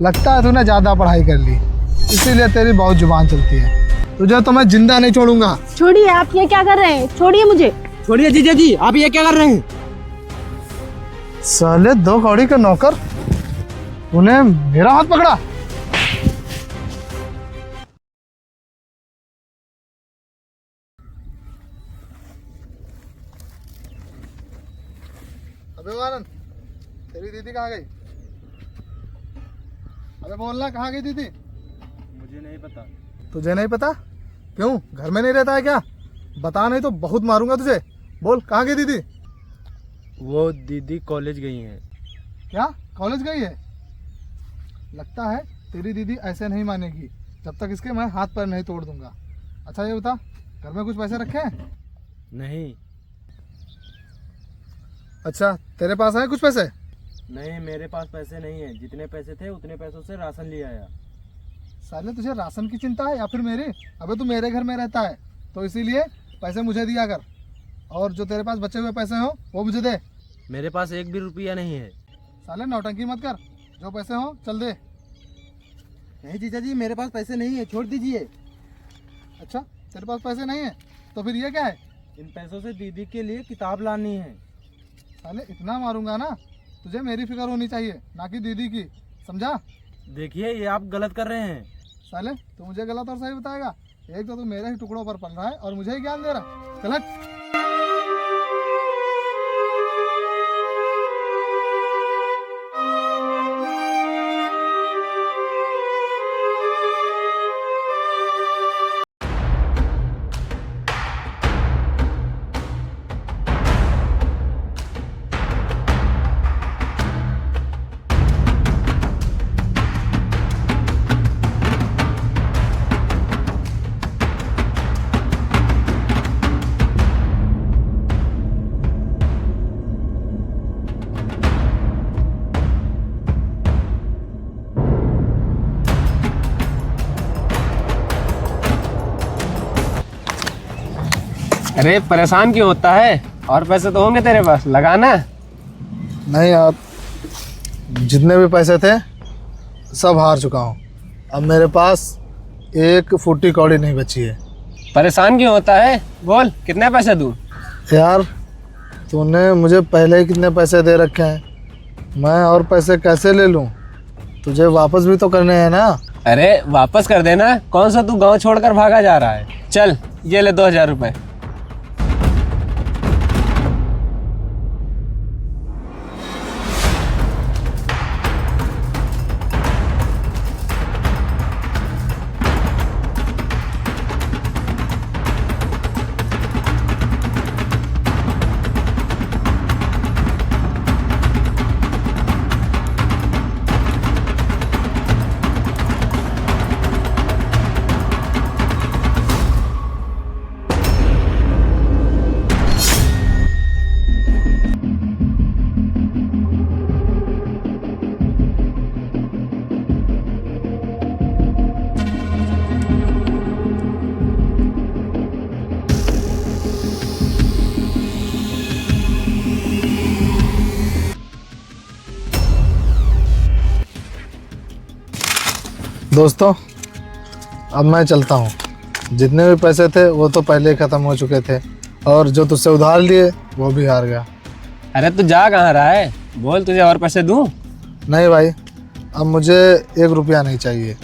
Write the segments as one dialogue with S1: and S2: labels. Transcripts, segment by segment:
S1: लगता है तूने ज़्यादा पढ़ाई कर ली, इसीलिए तेरी बहुत जुबान चलती है। तुझे तो मैं जिंदा नहीं छोड़ूंगा।
S2: छोड़िए, आप ये क्या कर रहे हैं? छोड़िए मुझे।
S3: छोड़िए जीजा जी, आप ये क्या कर रहे हैं?
S1: साले दो कौड़ी के नौकर, तूने मेरा हाथ पकड़ा। अबे आनंद, तेरी दीदी कहाँ गई? अबे बोलना, कहाँ गई दीदी?
S3: मुझे नहीं पता।
S1: तुझे नहीं पता? क्यों, घर में नहीं रहता है क्या? बता, नहीं तो बहुत मारूंगा तुझे। बोल, कहाँ गई दीदी?
S3: वो दीदी कॉलेज गई हैं।
S1: क्या, कॉलेज गई है? लगता है तेरी दीदी ऐसे नहीं मानेगी जब तक इसके मैं हाथ पैर नहीं तोड़ दूंगा। अच्छा ये बता, घर में कुछ पैसे रखे हैं?
S3: नहीं।
S1: अच्छा, तेरे पास है कुछ पैसे?
S3: नहीं, मेरे पास पैसे नहीं है। जितने पैसे थे उतने पैसों से राशन ले आया।
S1: साले तुझे राशन की चिंता है या फिर मेरी? अबे तू मेरे घर में रहता है तो इसीलिए पैसे मुझे दिया कर, और जो तेरे पास बचे हुए पैसे हो वो मुझे दे।
S3: मेरे पास एक भी रुपया नहीं है।
S1: साले नौटंकी मत कर, जो पैसे हो चल दे।
S3: नहीं जीजा जी, मेरे पास पैसे नहीं है, छोड़ दीजिए।
S1: अच्छा, तेरे पास पैसे नहीं है तो फिर ये क्या है?
S3: इन पैसों से दीदी के लिए किताब लानी है।
S1: साले इतना मारूंगा ना, तुझे मेरी फिक्र होनी चाहिए, ना कि दीदी की, समझा?
S3: देखिए, ये आप गलत कर रहे हैं।
S1: साले तू मुझे गलत और सही बताएगा? एक तो तू मेरे ही टुकड़ों पर पल रहा है और मुझे ही ज्ञान दे रहा। चल हट।
S4: अरे परेशान क्यों होता है? और पैसे तो होंगे तेरे पास, लगाना।
S1: नहीं यार, जितने भी पैसे थे सब हार चुका हूँ। अब मेरे पास एक फुट्टी कौड़ी नहीं बची है।
S4: परेशान क्यों होता है? बोल, कितने पैसे दूं?
S1: यार तूने मुझे पहले ही कितने पैसे दे रखे हैं, मैं और पैसे कैसे ले लूँ? तुझे वापस भी तो करने हैं ना।
S4: अरे वापस कर देना। कौन सा तू गांव छोड़कर भागा जा रहा है? चल ये ले 2000 रुपए।
S1: दोस्तों, अब मैं चलता हूँ। जितने भी पैसे थे वो तो पहले ही ख़त्म हो चुके थे, और जो तुझसे उधार लिए वो भी हार गया।
S4: अरे तू जा कहाँ रहा है? बोल, तुझे और पैसे दूं?
S1: नहीं भाई, अब मुझे 1 रुपया नहीं चाहिए।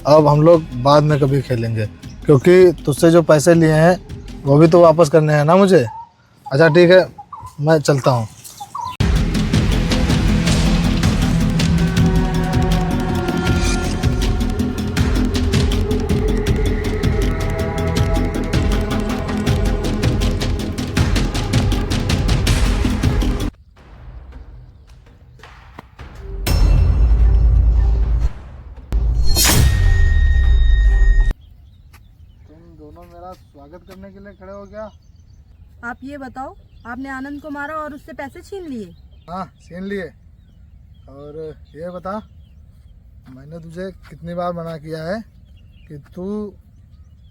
S1: अब हम लोग बाद में कभी खेलेंगे, क्योंकि तुझसे जो पैसे लिए हैं वो भी तो वापस करने हैं ना मुझे। अच्छा ठीक है, मैं चलता हूँ। दोनों मेरा स्वागत करने के लिए खड़े हो गया।
S2: आप ये बताओ, आपने आनंद को मारा और उससे पैसे छीन लिए?
S1: हाँ, छीन लिए। और ये बता, मैंने तुझे कितनी बार मना किया है कि तू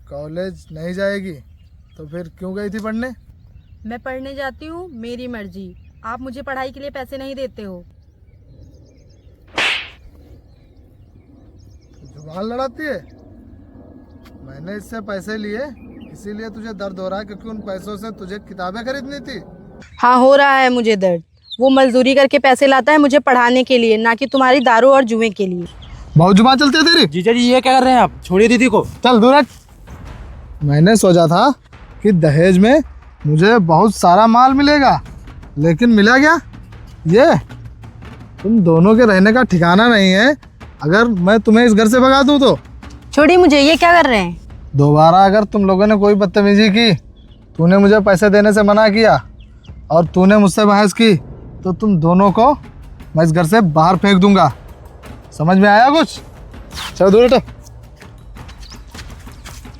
S1: कॉलेज नहीं जाएगी, तो फिर क्यों गई थी पढ़ने?
S2: मैं पढ़ने जाती हूँ, मेरी मर्जी। आप मुझे पढ़ाई के लिए पैसे नहीं देते हो।
S1: सवाल लड़ाती है। मैंने इससे पैसे लिए इसीलिए तुझे दर्द हो रहा है क्योंकि उन पैसों से तुझे किताबें खरीदनी थी।
S2: हाँ, हो रहा है मुझे दर्द। वो मजदूरी करके पैसे लाता है मुझे पढ़ाने के लिए, ना कि तुम्हारी दारू और जुए के लिए।
S1: बहुत जुबान चलती है तेरी।
S3: जीजा जी ये क्या कर रहे हैं आप? छोड़िए दीदी को।
S1: चल दूर हट। मैंने सोचा था कि दहेज में मुझे बहुत सारा माल मिलेगा, लेकिन मिला क्या? ये तुम दोनों के रहने का ठिकाना नहीं है। अगर मैं तुम्हें इस घर से भगा दूँ तो?
S2: छोड़िए मुझे, ये क्या कर रहे हैं?
S1: दोबारा अगर तुम लोगों ने कोई बदतमीजी की, तूने मुझे पैसे देने से मना किया और तूने मुझसे बहस की, तो तुम दोनों को मैं इस घर से बाहर फेंक दूंगा। समझ में आया कुछ? चलो दूर हटो।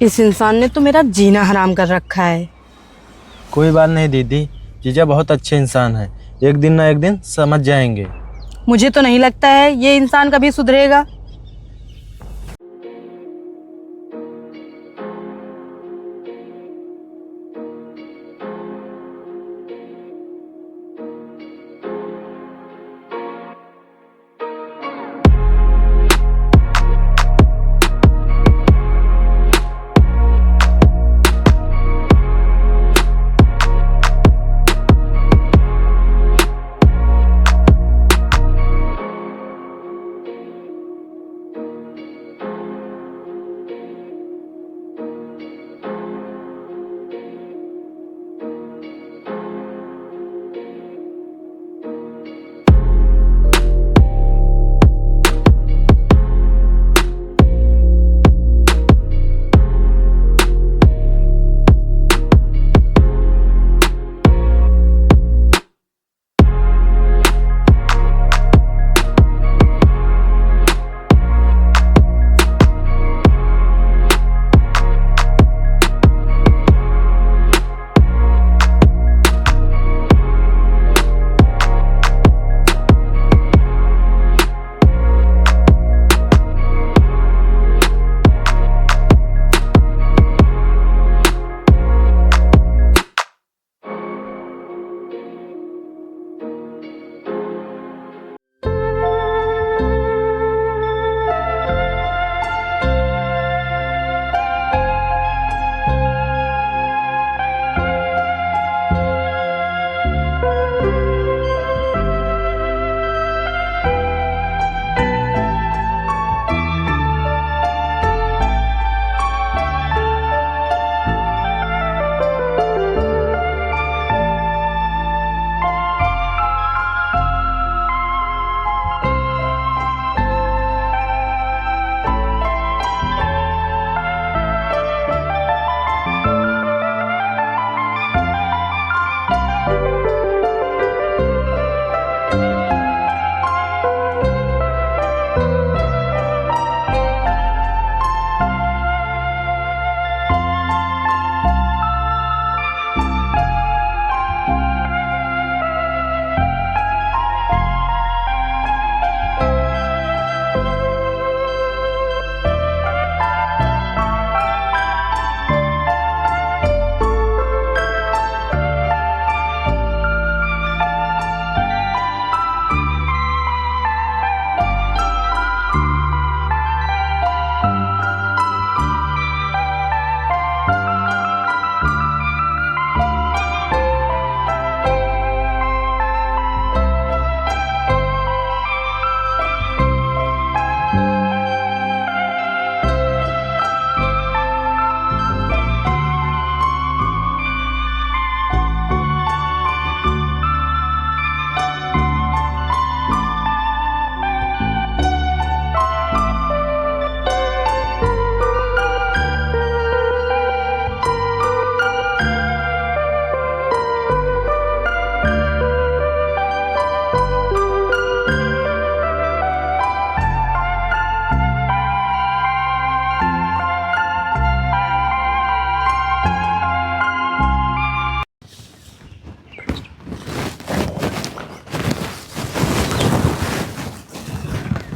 S2: इस इंसान ने तो मेरा जीना हराम कर रखा है।
S3: कोई बात नहीं दीदी, जीजा बहुत अच्छे इंसान हैं, एक दिन ना एक दिन समझ जाएंगे।
S2: मुझे तो नहीं लगता है ये इंसान कभी सुधरेगा।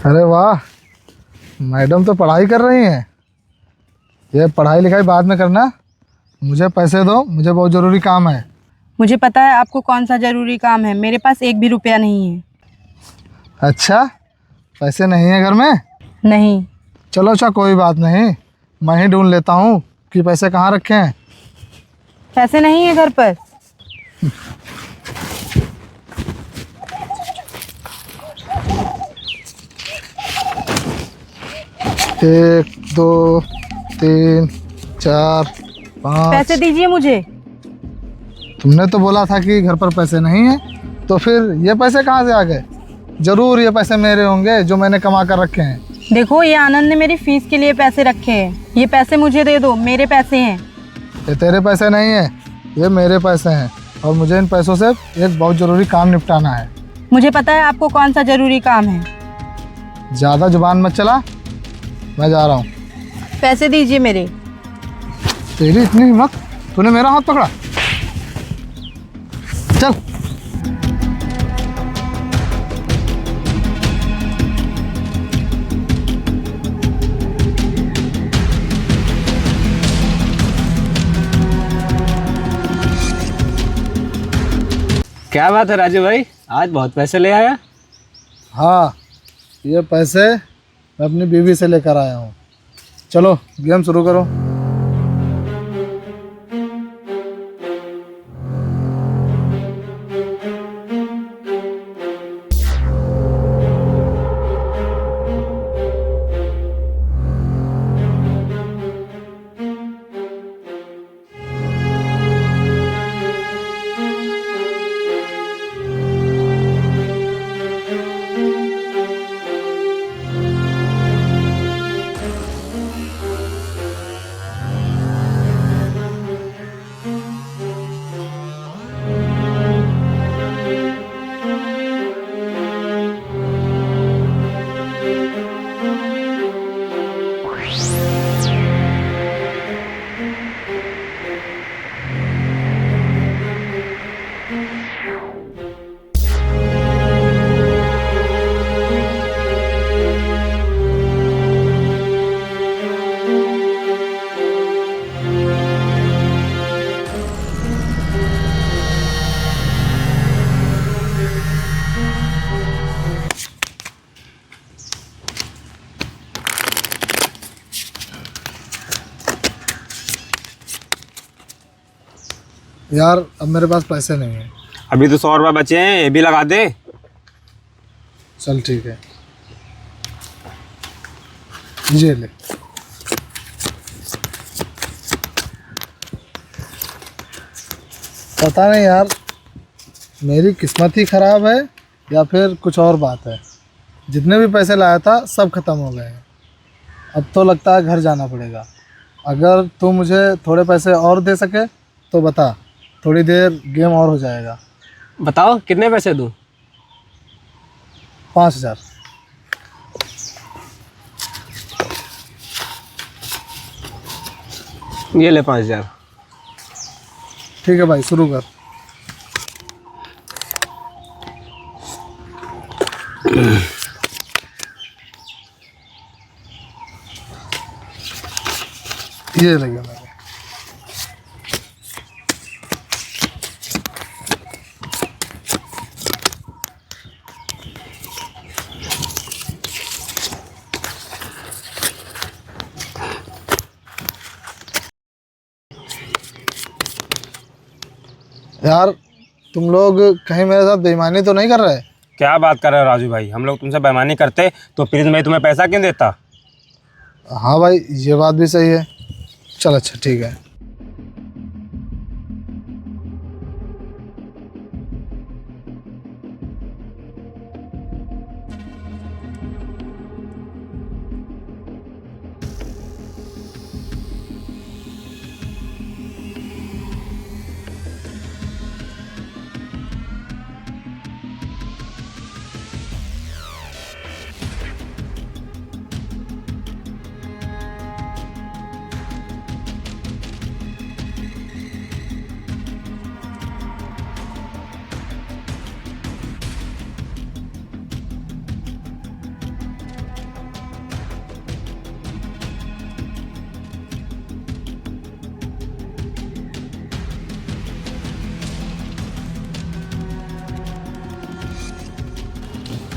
S1: अरे वाह, मैडम तो पढ़ाई कर रही हैं। ये पढ़ाई लिखाई बाद में करना, मुझे पैसे दो, मुझे बहुत ज़रूरी काम है।
S2: मुझे पता है आपको कौन सा ज़रूरी काम है, मेरे पास एक भी रुपया नहीं है।
S1: अच्छा, पैसे नहीं है घर में?
S2: नहीं।
S1: चलो अच्छा कोई बात नहीं, मैं ही ढूंढ लेता हूँ कि पैसे कहाँ रखे हैं।
S2: पैसे नहीं है घर पर।
S1: एक दो तीन चार पाँच।
S2: पैसे दीजिए मुझे।
S1: तुमने तो बोला था कि घर पर पैसे नहीं है, तो फिर ये पैसे कहाँ से आ गए? जरूर ये पैसे मेरे होंगे जो मैंने कमा कर रखे हैं।
S2: देखो, ये आनंद ने मेरी फीस के लिए पैसे रखे हैं। ये पैसे मुझे दे दो, मेरे पैसे हैं।
S1: ये तेरे पैसे नहीं है, ये मेरे पैसे हैं, और मुझे इन पैसों से एक बहुत ज़रूरी काम निपटाना है।
S2: मुझे पता है आपको कौन सा जरूरी काम है।
S1: ज़्यादा जुबान मत चला, मैं जा रहा हूँ।
S2: पैसे दीजिए मेरे।
S1: तेरी इतनी हिम्मत, तूने मेरा हाथ पकड़ा? चल।
S4: क्या बात है राजू भाई, आज बहुत पैसे ले आया।
S1: हाँ, ये पैसे मैं अपनी बीवी से लेकर आया हूँ। चलो गेम शुरू करो। यार अब मेरे पास पैसे नहीं है।
S4: अभी तो 100 रुपये बचे हैं, ये भी लगा दे।
S1: चल ठीक है, ये ले। पता नहीं यार, मेरी किस्मत ही ख़राब है या फिर कुछ और बात है। जितने भी पैसे लाया था सब ख़त्म हो गए हैं। अब तो लगता है घर जाना पड़ेगा। अगर तू मुझे थोड़े पैसे और दे सके तो बता, थोड़ी देर गेम और हो जाएगा।
S4: बताओ कितने पैसे दूँ?
S1: 5000।
S4: ये ले 5000।
S1: ठीक है भाई, शुरू कर। ये लगे मेरे। यार तुम लोग कहीं मेरे साथ बेईमानी तो नहीं कर रहे?
S4: क्या बात कर रहे हो राजू भाई, हम लोग तुमसे बेईमानी करते तो फिर मैं तुम्हें पैसा क्यों देता?
S1: हाँ भाई, ये बात भी सही है। चल अच्छा ठीक है।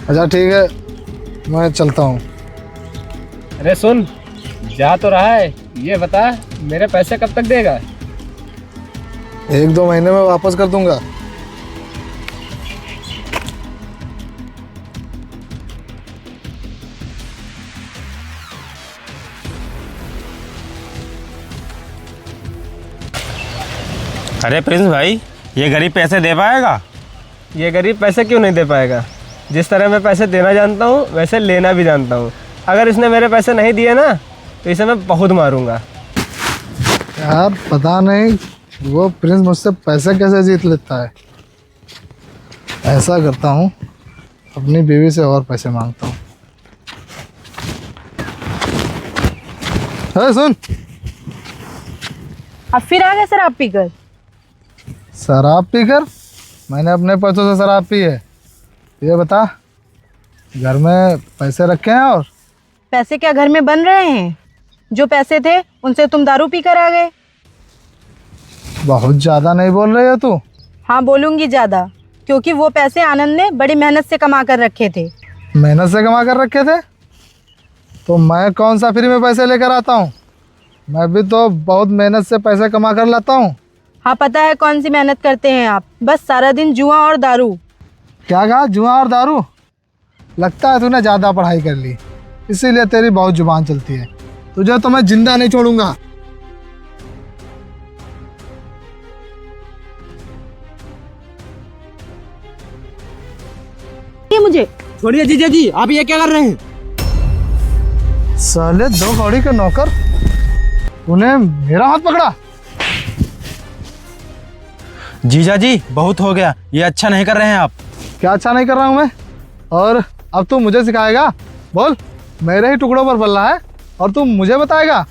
S1: अच्छा ठीक है, मैं चलता हूँ।
S4: अरे सुन, जा तो रहा है, ये बता मेरे पैसे कब तक देगा?
S1: 1-2 महीने में वापस कर दूंगा।
S3: अरे प्रिंस भाई, ये गरीब पैसे दे पाएगा?
S4: ये गरीब पैसे क्यों नहीं दे पाएगा? जिस तरह मैं पैसे देना जानता हूँ वैसे लेना भी जानता हूँ। अगर इसने मेरे पैसे नहीं दिए ना तो इसे मैं बहुत मारूंगा।
S1: यार पता नहीं वो प्रिंस मुझसे पैसे कैसे जीत लेता है। ऐसा करता हूँ, अपनी बीवी से और पैसे मांगता हूँ। अरे सुन,
S2: अब फिर आ गए शराब पीकर।
S1: शराब पीकर? मैंने अपने पैसों से शराब पी है। ये बता, घर में पैसे रखे हैं? और
S2: पैसे क्या घर में बन रहे हैं? जो पैसे थे उनसे तुम दारू पीकर आ गए।
S1: बहुत ज़्यादा नहीं बोल रही है तू?
S2: हाँ बोलूँगी ज़्यादा, क्योंकि वो पैसे आनंद ने बड़ी मेहनत से कमा कर रखे थे।
S1: मेहनत से कमा कर रखे थे? तो मैं कौन सा फ्री में पैसे लेकर आता हूँ? मैं भी तो बहुत मेहनत से पैसे कमा कर लाता हूँ।
S2: हाँ पता है कौन सी मेहनत करते हैं आप, बस सारा दिन जुआ और दारू।
S1: क्या कहा? जुआ और दारू? लगता है तूने ज़्यादा पढ़ाई कर ली, इसीलिए तेरी बहुत जुबान चलती है। तुझे तो मैं जिंदा नहीं छोड़ूंगा।
S2: ये मुझे
S3: छोड़िए जीजा जी, आप ये क्या कर रहे हैं?
S1: साले 2 कौड़ी के नौकर, तूने मेरा हाथ पकड़ा।
S3: जीजा जी बहुत हो गया, ये अच्छा नहीं कर रहे हैं आप।
S1: क्या अच्छा नहीं कर रहा हूँ मैं? और अब तू मुझे सिखाएगा? बोल, मेरे ही टुकड़ों पर बल्ला है और तू मुझे बताएगा?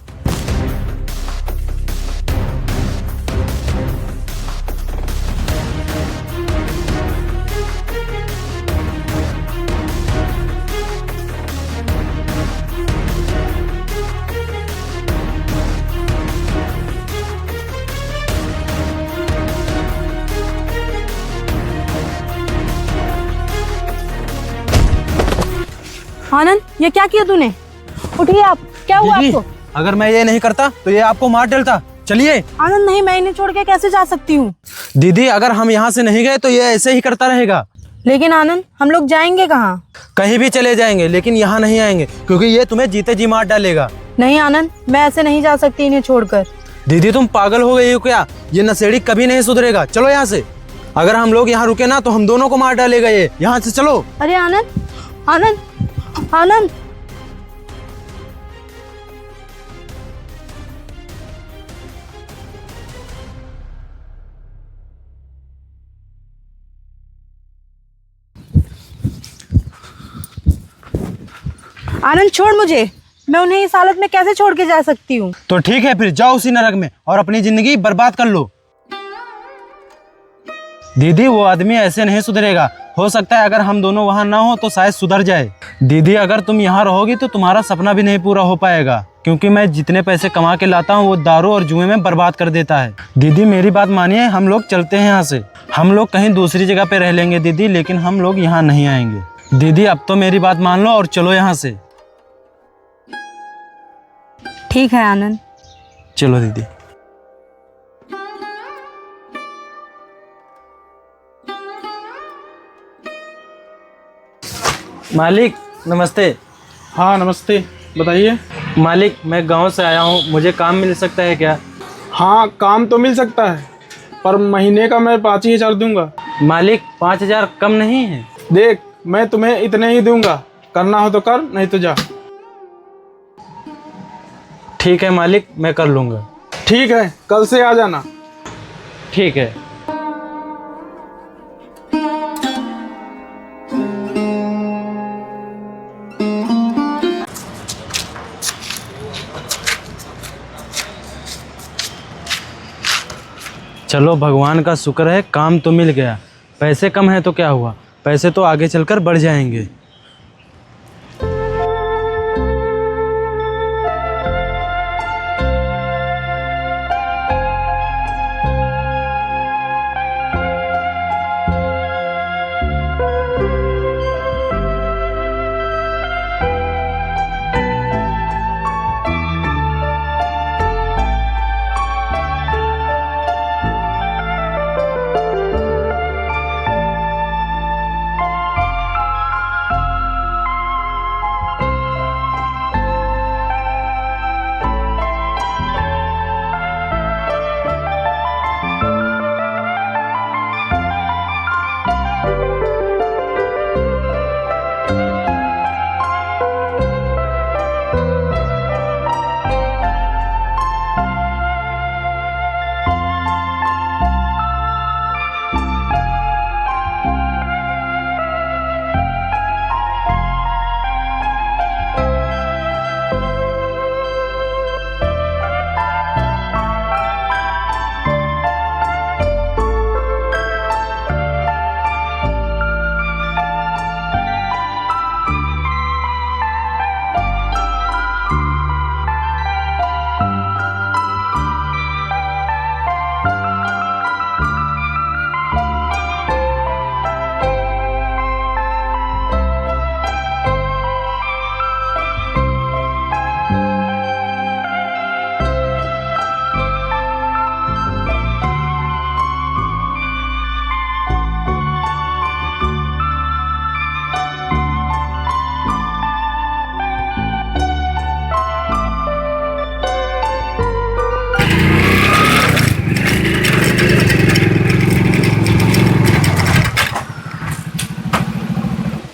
S2: आनंद, ये क्या किया तूने? उठिए आप, क्या हुआ
S3: दीदी,
S2: आपको?
S3: अगर मैं ये नहीं करता तो ये आपको मार डालता। चलिए।
S2: आनंद नहीं, मैं इन्हें छोड़ के कैसे जा सकती हूँ?
S3: दीदी, अगर हम यहाँ से नहीं गए तो ये ऐसे ही करता रहेगा।
S2: लेकिन आनंद, हम लोग जाएंगे कहाँ?
S3: कहीं भी चले जाएंगे, लेकिन यहाँ नहीं आएंगे, क्योंकि ये तुम्हें जीते जी मार डालेगा।
S2: नहीं आनंद, मैं ऐसे नहीं जा सकती इन्हें छोड़कर।
S3: दीदी तुम पागल हो गई हो क्या? ये नशेड़ी कभी नहीं सुधरेगा। चलो यहाँ से। अगर हम लोग यहाँ रुके ना तो हम दोनों को मार डालेगा ये। यहाँ से चलो।
S2: अरे आनंद, आनंद, आनंद। आनंद छोड़ मुझे, मैं उन्हें इस हालत में कैसे छोड़ के जा सकती हूँ?
S3: तो ठीक है, फिर जाओ उसी नरक में और अपनी जिंदगी बर्बाद कर लो। दीदी वो आदमी ऐसे नहीं सुधरेगा। हो सकता है अगर हम दोनों वहाँ ना हो तो शायद सुधर जाए। दीदी अगर तुम यहाँ रहोगी तो तुम्हारा सपना भी नहीं पूरा हो पाएगा, क्योंकि मैं जितने पैसे कमा के लाता हूँ वो दारू और जुए में बर्बाद कर देता है। दीदी मेरी बात मानिए, हम लोग चलते हैं यहाँ से। हम लोग कहीं दूसरी जगह पे रह लेंगे दीदी, लेकिन हम लोग यहाँ नहीं आएंगे। दीदी अब तो मेरी बात मान लो और चलो यहाँ से।
S2: ठीक है आनंद।
S3: चलो दीदी। मालिक नमस्ते।
S5: हाँ नमस्ते, बताइए।
S3: मालिक मैं गांव से आया हूं, मुझे काम मिल सकता है क्या?
S5: हाँ काम तो मिल सकता है, पर महीने का मैं 5,000 दूंगा।
S3: मालिक 5,000 कम नहीं है?
S5: देख मैं तुम्हें इतने ही दूंगा, करना हो तो कर, नहीं तो जा।
S3: ठीक है मालिक, मैं कर लूँगा।
S5: ठीक है, कल से आ जाना।
S3: ठीक है। चलो भगवान का शुक्र है, काम तो मिल गया। पैसे कम है तो क्या हुआ, पैसे तो आगे चलकर बढ़ जाएंगे।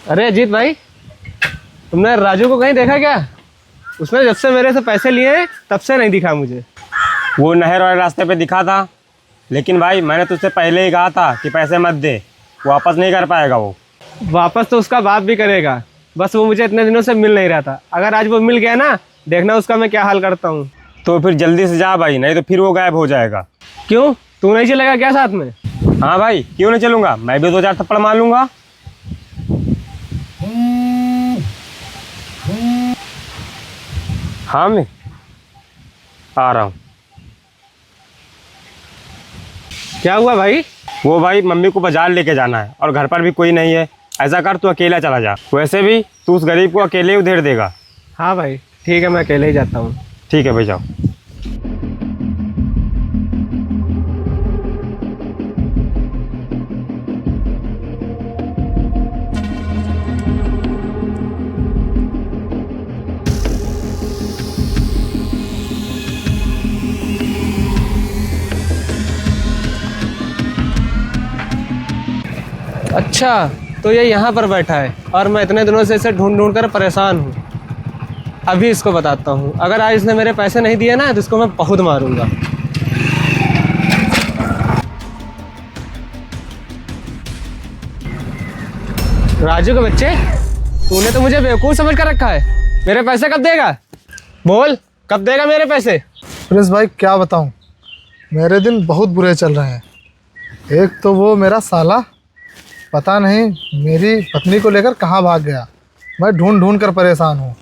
S4: अरे अजीत भाई, तुमने राजू को कहीं देखा क्या? उसने जब से मेरे से पैसे लिए हैं तब से नहीं दिखा मुझे।
S6: वो नहर वाले रास्ते पे दिखा था, लेकिन भाई मैंने तुझसे पहले ही कहा था कि पैसे मत दे, वापस नहीं कर पाएगा वो।
S4: वापस तो उसका बाप भी करेगा, बस वो मुझे इतने दिनों से मिल नहीं रहा था। अगर आज वो मिल गया ना, देखना उसका मैं क्या हाल करता हूँ।
S6: तो फिर जल्दी से जा भाई, नहीं तो फिर वो गायब हो जाएगा।
S4: क्यों, तू नहीं चलेगा क्या साथ में?
S6: हाँ भाई, क्यों नहीं चलूँगा, मैं भी 2-4 थप्पड़ मार लूँगा। हाँ मैं आ रहा हूँ।
S4: क्या हुआ भाई?
S6: वो भाई मम्मी को बाजार लेके जाना है और घर पर भी कोई नहीं है। ऐसा कर, तू अकेला चला जा, वैसे भी तू उस गरीब को अकेले ही उधेड़ देगा।
S4: हाँ भाई ठीक है, मैं अकेले ही जाता हूँ।
S6: ठीक है भाई, जाओ।
S4: अच्छा, तो ये यहाँ पर बैठा है और मैं इतने दिनों से इसे ढूंढ ढूंढ कर परेशान हूँ। अभी इसको बताता हूँ, अगर आज इसने मेरे पैसे नहीं दिए ना तो इसको मैं बहुत मारूंगा। राजू के बच्चे, तूने तो मुझे बेवकूफ़ समझ कर रखा है। मेरे पैसे कब देगा? बोल, कब देगा मेरे पैसे?
S1: प्रिंस भाई क्या बताऊं, मेरे दिन बहुत बुरे चल रहे हैं। एक तो वो मेरा साला पता नहीं मेरी पत्नी को लेकर कहाँ भाग गया। मैं ढूंढ ढूंढ कर परेशान हूँ,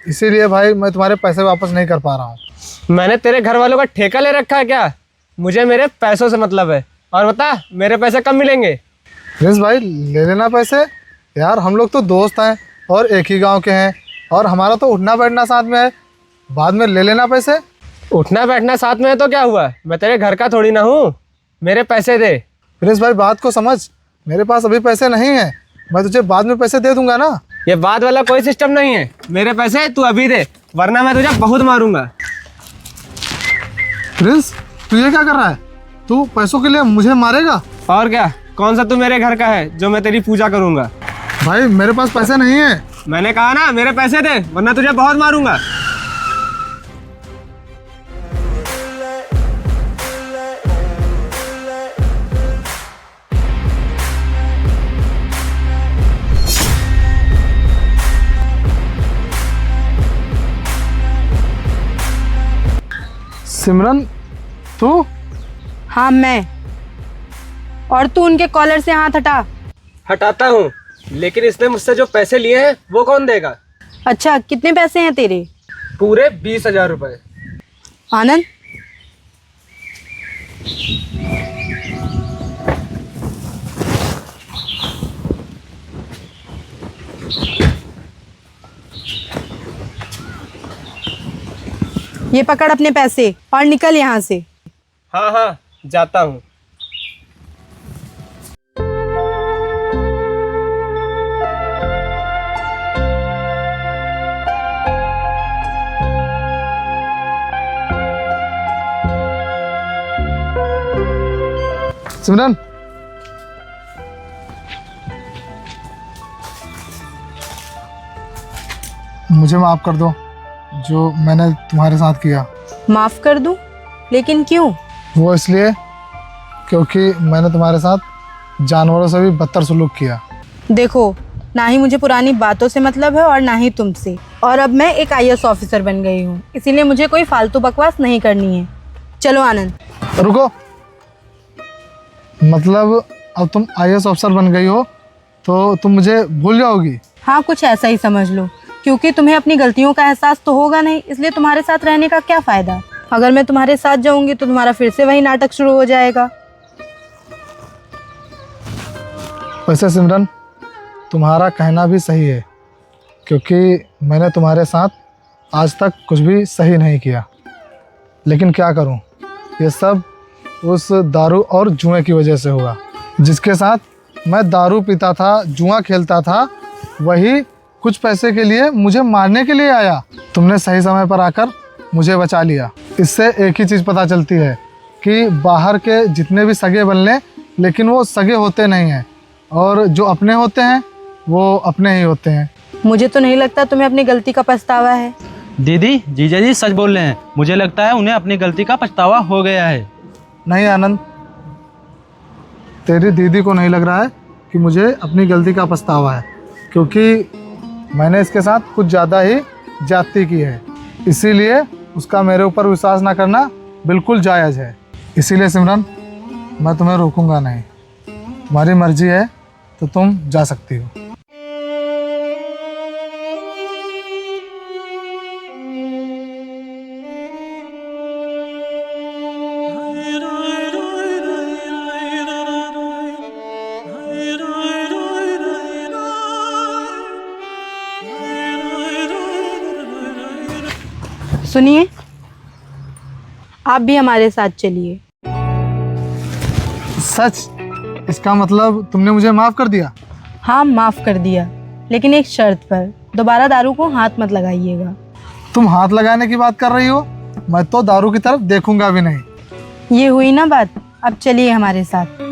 S1: इसीलिए भाई मैं तुम्हारे पैसे वापस नहीं कर पा रहा हूँ।
S4: मैंने तेरे घर वालों का ठेका ले रखा है क्या? मुझे मेरे पैसों से मतलब है। और बता, मेरे पैसे कब मिलेंगे?
S1: प्रिंस भाई ले लेना पैसे यार, हम लोग तो दोस्त हैं और एक ही गांव के हैं और हमारा तो उठना बैठना साथ में है। बाद में ले लेना पैसे।
S4: उठना बैठना साथ में है तो क्या हुआ, मैं तेरे घर का थोड़ी ना हूँ। मेरे पैसे दे।
S1: प्रिंस भाई बात को समझ, मेरे पास अभी पैसे नहीं हैं, मैं तुझे बाद में पैसे दे दूंगा ना।
S4: ये बाद वाला कोई सिस्टम नहीं है। मेरे पैसे तू अभी दे, वरना मैं तुझे बहुत मारूंगा।
S1: प्रिंस तू ये क्या कर रहा है? तू पैसों के लिए मुझे मारेगा?
S4: और क्या, कौन सा तू मेरे घर का है जो मैं तेरी पूजा करूंगा?
S1: भाई मेरे पास पैसे नहीं हैं।
S4: मैंने कहा ना, मेरे पैसे दे, वरना तुझे बहुत मारूंगा।
S1: सिमरन तू?
S2: हाँ मैं। और तू उनके कॉलर से हाथ हटा।
S4: हटाता हूँ, लेकिन इसने मुझसे जो पैसे लिए हैं वो कौन देगा?
S2: अच्छा, कितने पैसे हैं तेरे?
S4: पूरे 20,000 रुपए।
S2: आनंद, ये पकड़ अपने पैसे और निकल यहाँ से।
S4: हाँ हाँ, जाता हूँ।
S1: सिमरन मुझे माफ़ कर दो जो मैंने तुम्हारे साथ किया।
S2: माफ़ कर दूँ? लेकिन क्यों?
S1: वो इसलिए क्योंकि मैंने तुम्हारे साथ जानवरों से भी बदतर सलूक किया।
S2: देखो, ना ही मुझे पुरानी बातों से मतलब है और ना ही तुमसे। और अब मैं एक IAS ऑफिसर बन गई हूँ, इसीलिए मुझे कोई फालतू बकवास नहीं करनी है। चलो आनंद।
S1: रुको, मतलब अब तुम IAS ऑफिसर बन गई हो तो तुम मुझे भूल जाओगी?
S2: हाँ, कुछ ऐसा ही समझ लो, क्योंकि तुम्हें अपनी गलतियों का एहसास तो होगा नहीं, इसलिए तुम्हारे साथ रहने का क्या फ़ायदा। अगर मैं तुम्हारे साथ जाऊंगी तो तुम्हारा फिर से वही नाटक शुरू हो जाएगा।
S1: वैसे सिमरन तुम्हारा कहना भी सही है, क्योंकि मैंने तुम्हारे साथ आज तक कुछ भी सही नहीं किया। लेकिन क्या करूं, ये सब उस दारू और जुए की वजह से हुआ। जिसके साथ मैं दारू पीता था, जुआ खेलता था, वही कुछ पैसे के लिए मुझे मारने के लिए आया। तुमने सही समय पर आकर मुझे बचा लिया। इससे एक ही चीज़ पता चलती है कि बाहर के जितने भी सगे बन लें, लेकिन वो सगे होते नहीं हैं, और जो अपने होते हैं वो अपने ही होते हैं।
S2: मुझे तो नहीं लगता तुम्हें अपनी गलती का पछतावा है।
S3: दीदी, जीजा जी सच बोल रहे हैं। मुझे लगता है उन्हें अपनी गलती का पछतावा हो गया है।
S1: नहीं आनंद, तेरी दीदी को नहीं लग रहा है कि मुझे अपनी गलती का पछतावा है, क्योंकि मैंने इसके साथ कुछ ज़्यादा ही ज्यादती की है। इसीलिए उसका मेरे ऊपर विश्वास ना करना बिल्कुल जायज़ है। इसीलिए सिमरन, मैं तुम्हें रोकूंगा नहीं। तुम्हारी मर्जी है तो तुम जा सकती हो।
S2: सुनिए, आप भी हमारे साथ चलिए।
S1: सच? इसका मतलब तुमने मुझे माफ़ कर दिया?
S2: हाँ, माफ़ कर दिया, लेकिन एक शर्त पर। दोबारा दारू को हाथ मत लगाइएगा।
S1: तुम हाथ लगाने की बात कर रही हो? मैं तो दारू की तरफ देखूंगा भी नहीं।
S2: ये हुई ना बात, अब चलिए हमारे साथ।